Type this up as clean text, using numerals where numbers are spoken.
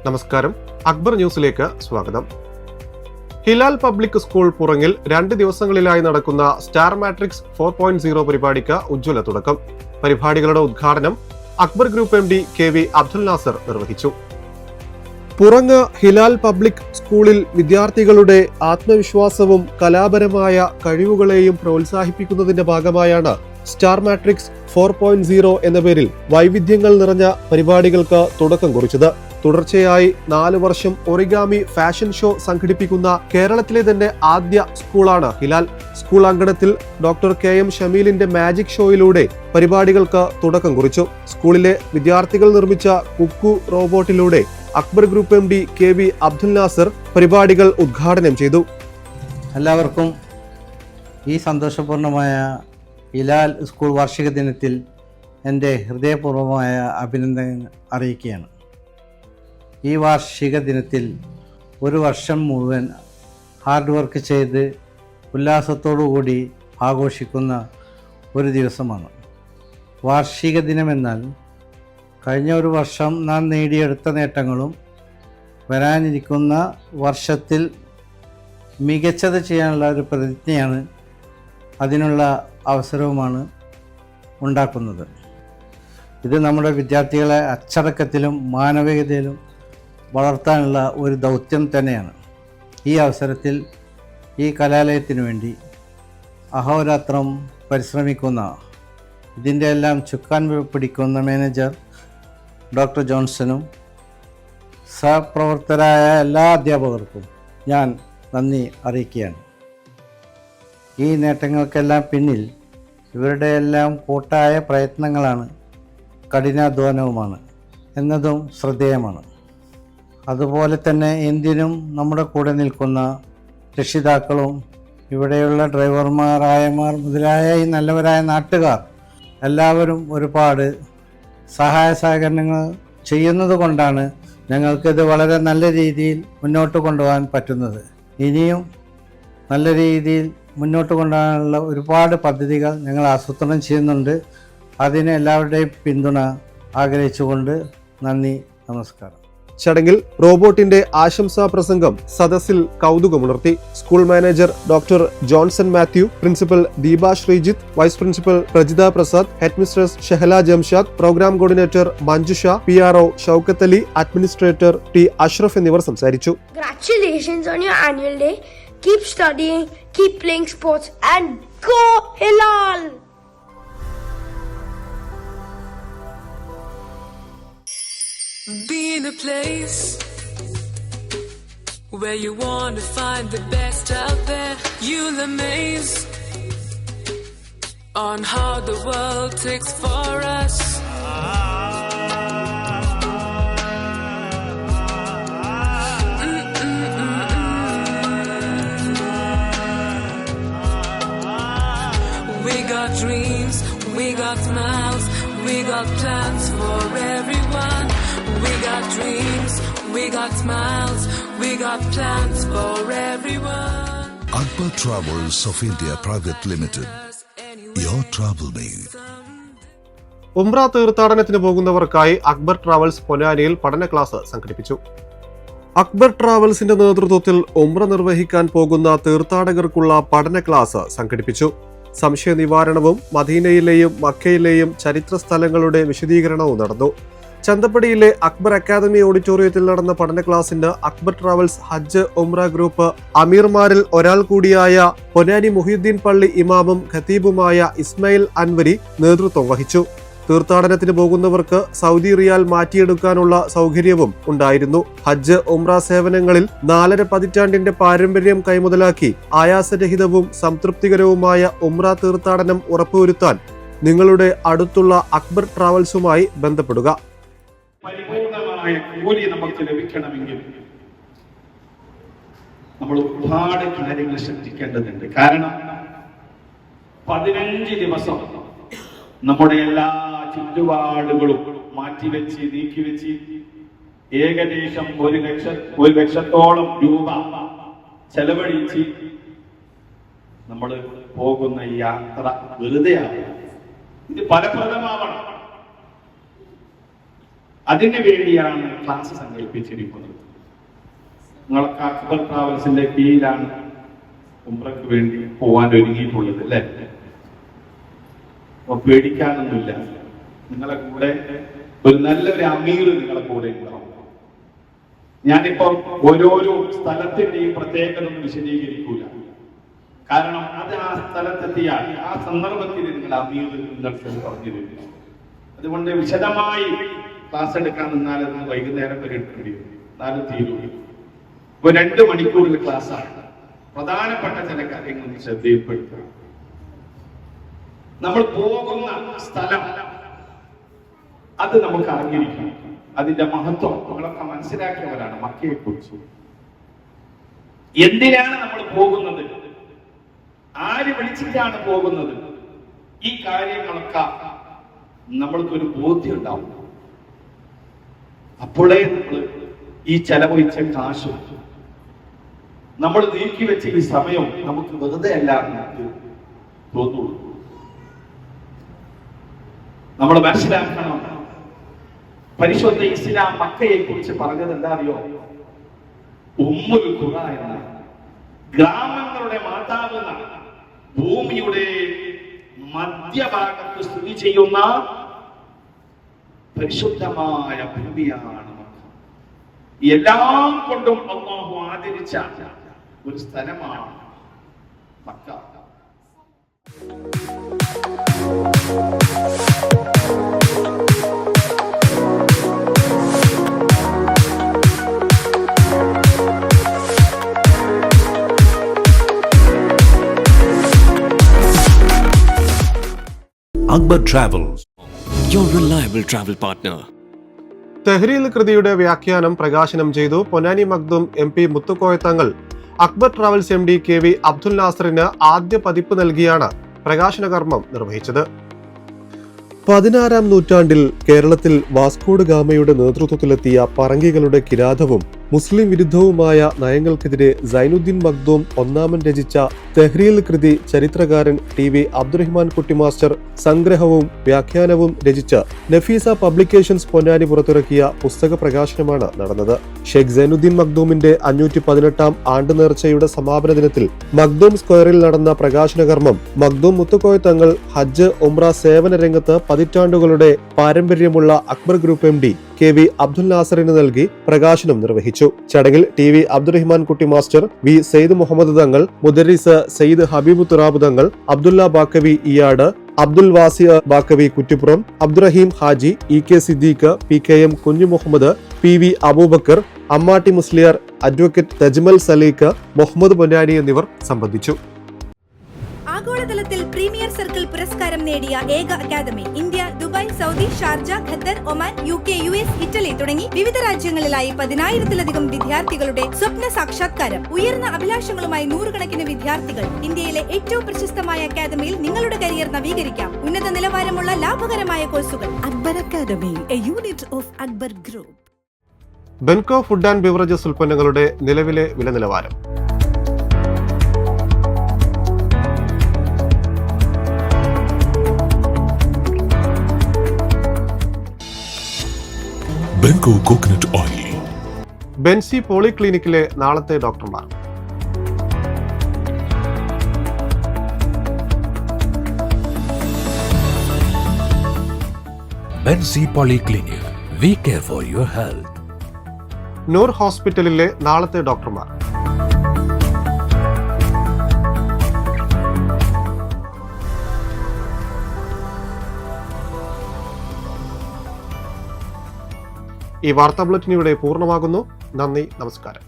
നമസ്കാരം, അക്ബർ ന്യൂസിലേക്ക് സ്വാഗതം. ഹിലാൽ പബ്ലിക് സ്കൂൾ പുറങ്ങിൽ 2 ദിവസങ്ങളിലായി നടക്കുന്ന സ്റ്റാർ മാട്രിക്സ് 4.0 പരിപാടിക്ക് ഉജ്ജ്വല തുടക്കം. പരിപാടികളുടെ ഉദ്ഘാടനം Akbar group MD KV Abdul Nasar നിർവഹിച്ചു. പുറങ്ങ് ഹിലാൽ പബ്ലിക് സ്കൂളിൽ വിദ്യാർത്ഥികളുടെ ആത്മവിശ്വാസവും കലാപരമായ കഴിവുകളെയും പ്രോത്സാഹിപ്പിക്കുന്നതിന്റെ ഭാഗമായാണ് സ്റ്റാർ മാട്രിക്സ് 4.0 എന്ന പേരിൽ വൈവിധ്യങ്ങൾ നിറഞ്ഞ പരിപാടികൾക്ക് തുടക്കം കുറിച്ചത്. തുടർച്ചയായി 4 വർഷം ഒറിഗാമി ഫാഷൻ ഷോ സംഘടിപ്പിക്കുന്ന കേരളത്തിലെ തന്നെ ആദ്യ സ്കൂളാണ് ഹിലാൽ. സ്കൂൾ അങ്കണത്തിൽ ഡോക്ടർ KM ഷമീലിന്റെ മാജിക് ഷോയിലൂടെ പരിപാടികൾക്ക് തുടക്കം കുറിച്ചു. സ്കൂളിലെ വിദ്യാർത്ഥികൾ നിർമ്മിച്ച കുക്കു റോബോട്ടിലൂടെ Akbar group MD KV Abdul Nasar പരിപാടികൾ ഉദ്ഘാടനം ചെയ്തു. എല്ലാവർക്കും ഈ സന്തോഷപൂർണമായ ഹിലാൽ സ്കൂൾ വാർഷിക ദിനത്തിൽ എൻ്റെ ഹൃദയപൂർവ്വമായ അഭിനന്ദനങ്ങൾ അറിയിക്കുകയാണ്. ഈ വാർഷിക ദിനത്തിൽ ഒരു വർഷം മുഴുവൻ ഹാർഡ് വർക്ക് ചെയ്ത് ഉല്ലാസത്തോടുകൂടി ആഘോഷിക്കുന്ന ഒരു ദിവസമാണ് വാർഷിക ദിനമെന്നാൽ. കഴിഞ്ഞ ഒരു വർഷം നാം നേടിയെടുത്ത നേട്ടങ്ങളും വരാനിരിക്കുന്ന വർഷത്തിൽ മികച്ചത് ചെയ്യാനുള്ള ഒരു പ്രതിജ്ഞയാണ്, അതിനുള്ള അവസരവുമാണ് ഉണ്ടാക്കുന്നത്. ഇത് നമ്മുടെ വിദ്യാർത്ഥികളെ അച്ചടക്കത്തിലും മാനവികതയിലും വളർത്താനുള്ള ഒരു ദൗത്യം തന്നെയാണ്. ഈ അവസരത്തിൽ ഈ കലാലയത്തിനു വേണ്ടി അഹോരാത്രം പരിശ്രമിക്കുന്ന, ഇതിൻ്റെ എല്ലാം ചുക്കാൻ പിടിക്കുന്ന മാനേജർ ഡോക്ടർ ജോൺസണും സഹപ്രവർത്തകരായ എല്ലാ അധ്യാപകർക്കും ഞാൻ നന്ദി അറിയിക്കുകയാണ്. ഈ നേട്ടങ്ങൾക്കെല്ലാം പിന്നിൽ ഇവരുടെ എല്ലാം കൂട്ടായ പ്രയത്നങ്ങളാണ്, കഠിനാധ്വാനവുമാണ് എന്നതും ശ്രദ്ധേയമാണ്. അതുപോലെ തന്നെ എന്തിനും നമ്മുടെ കൂടെ നിൽക്കുന്ന രക്ഷിതാക്കളും ഇവിടെയുള്ള ഡ്രൈവർമാർ, ആയമാർ മുതലായ ഈ നല്ലവരായ നാട്ടുകാർ എല്ലാവരും ഒരുപാട് സഹായ സഹകരണങ്ങൾ ചെയ്യുന്നത് കൊണ്ടാണ് ഞങ്ങൾക്കിത് വളരെ നല്ല രീതിയിൽ മുന്നോട്ട് കൊണ്ടുപോകാൻ പറ്റുന്നത്. ഇനിയും നല്ല രീതിയിൽ മുന്നോട്ട് കൊണ്ടുപോകാനുള്ള ഒരുപാട് പദ്ധതികൾ ഞങ്ങൾ ആസൂത്രണം ചെയ്യുന്നുണ്ട്. അതിന് എല്ലാവരുടെയും പിന്തുണ ആഗ്രഹിച്ചുകൊണ്ട് നന്ദി, നമസ്കാരം. ചടങ്ങിൽ റോബോട്ടിന്റെ ആശംസാ പ്രസംഗം സദസ്സിൽ കൗതുകമുണർത്തി. School manager doctor Johnson Mathew, principal Deepa Sreejith, vice principal Prajitha Prasad, head mistress Shehala Jamshad, programme coordinator Manjusha, PRO Shoukath Ali, administrator T Ashraf എന്നിവർ സംസാരിച്ചു. Congratulations on your annual day. Keep studying, keep playing sports and go Hilal! Be in a place where you want to find the best out there. You'll amaze on how the world takes for us. We got dreams, we got smiles, we got plans for everyone. We got dreams, we got smiles, we got plans for everyone. Akbar Travels of India Private Limited. Your travel made. ഉംറ തീർത്ഥാടനത്തിന് പോകുന്നവർക്കായി Akbar travels പൊന്നാനിയിൽ പഠന class സംഘടിപ്പിച്ചു. അക്ബർ ട്രാവൽസിന്റെ നേതൃത്വത്തിൽ ഉംറ നിർവഹിക്കാൻ പോകുന്ന തീർത്ഥാടകർക്കുള്ള പഠന class സംഘടിപ്പിച്ചു. സംശയ നിവാരണവും മദീനയിലെയും മക്കയിലെയും ചരിത്ര സ്ഥലങ്ങളുടെ വിശദീകരണവും നടന്നു. ചന്തപ്പടിയിലെ അക്ബർ അക്കാദമി ഓഡിറ്റോറിയത്തിൽ നടന്ന പഠന ക്ലാസിന് അക്ബർ ട്രാവൽസ് ഹജ്ജ് ഉംറ ഗ്രൂപ്പ് അമീർമാരിൽ ഒരാൾ കൂടിയായ പൊന്നാനി മുഹിയുദ്ദീൻ പള്ളി ഇമാമും ഖതീബുമായ ഇസ്മായിൽ അൻവരി നേതൃത്വം വഹിച്ചു. തീർത്ഥാടനത്തിന് പോകുന്നവർക്ക് സൗദി റിയാൽ മാറ്റിയെടുക്കാനുള്ള സൗകര്യവും ഉണ്ടായിരുന്നു. ഹജ്ജ് ഉംറ സേവനങ്ങളിൽ 4.5 പതിറ്റാണ്ടിന്റെ പാരമ്പര്യം കൈമുതലാക്കി ആയാസരഹിതവും സംതൃപ്തികരവുമായ ഉംറ തീർത്ഥാടനം ഉറപ്പുവരുത്താൻ നിങ്ങളുടെ അടുത്തുള്ള അക്ബർ ട്രാവൽസുമായി ബന്ധപ്പെടുക. പരിപൂർണമായ കൂലി നമുക്ക് ലഭിക്കണമെങ്കിൽ നമ്മൾ ഒരുപാട് കാര്യങ്ങൾ ശ്രദ്ധിക്കേണ്ടതുണ്ട്. കാരണം 15 ദിവസം നമ്മുടെ എല്ലാ ചുറ്റുപാടുകളും മാറ്റിവെച്ച് നീക്കിവെച്ച് ഏകദേശം 1 ലക്ഷത്തോളം രൂപ ചെലവഴിച്ച് നമ്മൾ പോകുന്ന യാത്ര വെറുതെയാണ്. ഇത് ഫലപ്രദമാവണം. അതിനു വേണ്ടിയാണ് ക്ലാസ് സംഘടിപ്പിച്ചിരിക്കുന്നത്. നിങ്ങളൊക്കെ അക്ബർ ട്രാവൽസിന്റെ കീഴിലാണ് ഉംറയ്ക്ക് വേണ്ടി പോവാൻ ഒരുങ്ങിയിട്ടുള്ളത് അല്ലേ? അപ്പൊ പേടിക്കാനൊന്നുമില്ല. നിങ്ങളെ കൂടെ ഒരു നല്ലൊരു അമീർ നിങ്ങളെ കൂടെ ഉണ്ടാവും. ഞാനിപ്പോ ഓരോരോ സ്ഥലത്തിന്റെയും പ്രത്യേകത ഒന്നും വിശദീകരിക്കൂല. കാരണം അത് ആ സ്ഥലത്തെത്തിയാൽ ആ സന്ദർഭത്തിൽ നിങ്ങൾ അമീർ നിങ്ങൾക്ക് പറഞ്ഞു തരും. അതുകൊണ്ട് വിശദമായി ക്ലാസ് എടുക്കാൻ നിന്നാൽ അത് വൈകുന്നേരം വരെ എടുക്കേണ്ടി വരും. എന്നാലും തീരൂല. ഇപ്പൊ 2 മണിക്കൂറിൽ ക്ലാസ്സാണ്. പ്രധാനപ്പെട്ട ചില കാര്യങ്ങൾ ശ്രദ്ധയിൽപ്പെടുത്തുക. നമ്മൾ പോകുന്ന സ്ഥലം അത് നമുക്ക് അറിഞ്ഞിരിക്കണം. അതിന്റെ മഹത്വം നമ്മളൊക്കെ മനസ്സിലാക്കിയവരാണ് മക്കയെ കുറിച്ച്. എന്തിനാണ് നമ്മൾ പോകുന്നത്, ആര് വിളിച്ചിട്ടാണ് പോകുന്നത്, ഈ കാര്യങ്ങളൊക്കെ നമ്മൾക്കൊരു ബോധ്യം ഉണ്ടാവും. അപ്പോഴേ നമ്മൾ ഈ ചെലവഴിച്ച കാശും നമ്മൾ നീക്കി വെച്ച ഈ സമയം നമുക്ക് വെറുതെ അല്ല നമുക്ക് തോന്നുള്ളൂ. നമ്മൾ മനസ്സിലാക്കണം, പരിശുദ്ധ ഇസ്ലാം മക്കയെ കുറിച്ച് പറഞ്ഞത് എന്താ അറിയോ? ഉമ്മുൽ ഖുറ എന്ന ഗ്രാമങ്ങളുടെ മാതാവ് എന്നാണ്. ഭൂമിയുടെ മധ്യഭാഗത്ത് സ്ഥിതി ചെയ്യുന്ന പരിശുദ്ധമായ ഭൂമിയാണ് മക്ക. എല്ലാം കൊണ്ടും അല്ലാഹു ആദരിച്ച ഒരു സ്ഥലമാണ് Mecca. Akbar Travels, your reliable travel partner. തെഹ്രീൽ കൃതിയുടെ വ്യാഖ്യാനം പ്രകാശനം ചെയ്തു Ponnani Makhdoom MP Muthukoya Thangal. Akbar travels MD KV Abdul നാസറിന് ആദ്യ പതിപ്പ് നൽകിയാണ് പ്രകാശന കർമ്മം നിർവഹിച്ചത്. 16-ാം നൂറ്റാണ്ടിൽ കേരളത്തിൽ വാസ്കോഡ് ഗാമയുടെ നേതൃത്വത്തിലെത്തിയ പറങ്കികളുടെ കിരാതവും മുസ്ലിം വിരുദ്ധവുമായ നയങ്ങൾക്കെതിരെ സൈനുദ്ദീൻ മഖ്ദൂം ഒന്നാമൻ രചിച്ച തെഹ്രീൽ കൃതി ചരിത്രകാരൻ TV അബ്ദുറഹ്മാൻ കുട്ടി മാസ്റ്റർ സംഗ്രഹവും വ്യാഖ്യാനവും രചിച്ച് നഫീസ പബ്ലിക്കേഷൻസ് പൊന്നാനി പുറത്തിറക്കിയ പുസ്തക പ്രകാശനമാണ് നടന്നത്. ഷെയ്ഖ് സൈനുദ്ദീൻ മഖ്ദൂമിന്റെ 518-ാം ആണ്ട് നേർച്ചയുടെ സമാപന ദിനത്തിൽ മഖ്ദൂം സ്ക്വയറിൽ നടന്ന പ്രകാശന കർമ്മം മഖ്ദൂം മുത്തുക്കോയ തങ്ങൾ ഹജ്ജ് ഉംറ സേവന രംഗത്ത് പതിറ്റാണ്ടുകളുടെ പാരമ്പര്യമുള്ള Akbar group MD KV Abdul നാസറിന് നൽകി പ്രകാശനം നിർവഹിച്ചു. ചടങ്ങിൽ TV അബ്ദുറഹ്മാൻ കുട്ടി മാസ്റ്റർ, V സെയ്ദ് മുഹമ്മദ് തങ്ങൾ, മുദരിസ് Syed Habeeb Thurab Thangal, Abdulla Baqavi Iyad, Abdul Vasi Baqavi Kuttippuram, Abdurahim Haji, EK Siddique, PKM Kunju Muhammad, PV Abubakar, Ammatti Musliyar, advocate Thajmal Saleekh, Muhammad Ponnani എന്നിവർ സംബന്ധിച്ചു. ആഗോളതലത്തിൽ പ്രീമിയർ സർക്കിൾ പുരസ്കാരം നേടിയ ഏക academy. India, Dubai, Saudi, Sharjah, Qatar, Oman, UK, US, Italy തുടങ്ങി വിവിധ രാജ്യങ്ങളിലായി 10,000-ത്തിലധികം വിദ്യാർത്ഥികളുടെ സ്വപ്ന സാക്ഷാത്കാരം. ഉയർന്ന അഭിലാഷങ്ങളുമായി 100 കണക്കിന് വിദ്യാർത്ഥികൾ. ഇന്ത്യയിലെ ഏറ്റവും പ്രശസ്തമായ അക്കാദമിയിൽ നിങ്ങളുടെ കരിയർ നവീകരിക്കാം. ഉന്നത നിലവാരമുള്ള ലാഭകരമായ കോഴ്സുകൾ. Akbar academy, a unit of Akbar group. Benco food and beverages ഉൽപ്പന്നങ്ങളുടെ നിലവിലെ വില നിലവാരം. Benko Coconut Oil. ബെൻസി പോളിക്ലിനിക്കിലെ നാളത്തെ ഡോക്ടർമാർ. Bensi Polyclinic, we care for your health. നൂർ ഹോസ്പിറ്റലിലെ നാളത്തെ ഡോക്ടർമാർ. ഈ വാർത്താ ബുള്ളറ്റിൻ ഇവിടെ പൂർണ്ണമാകുന്നു. നന്ദി, നമസ്കാരം.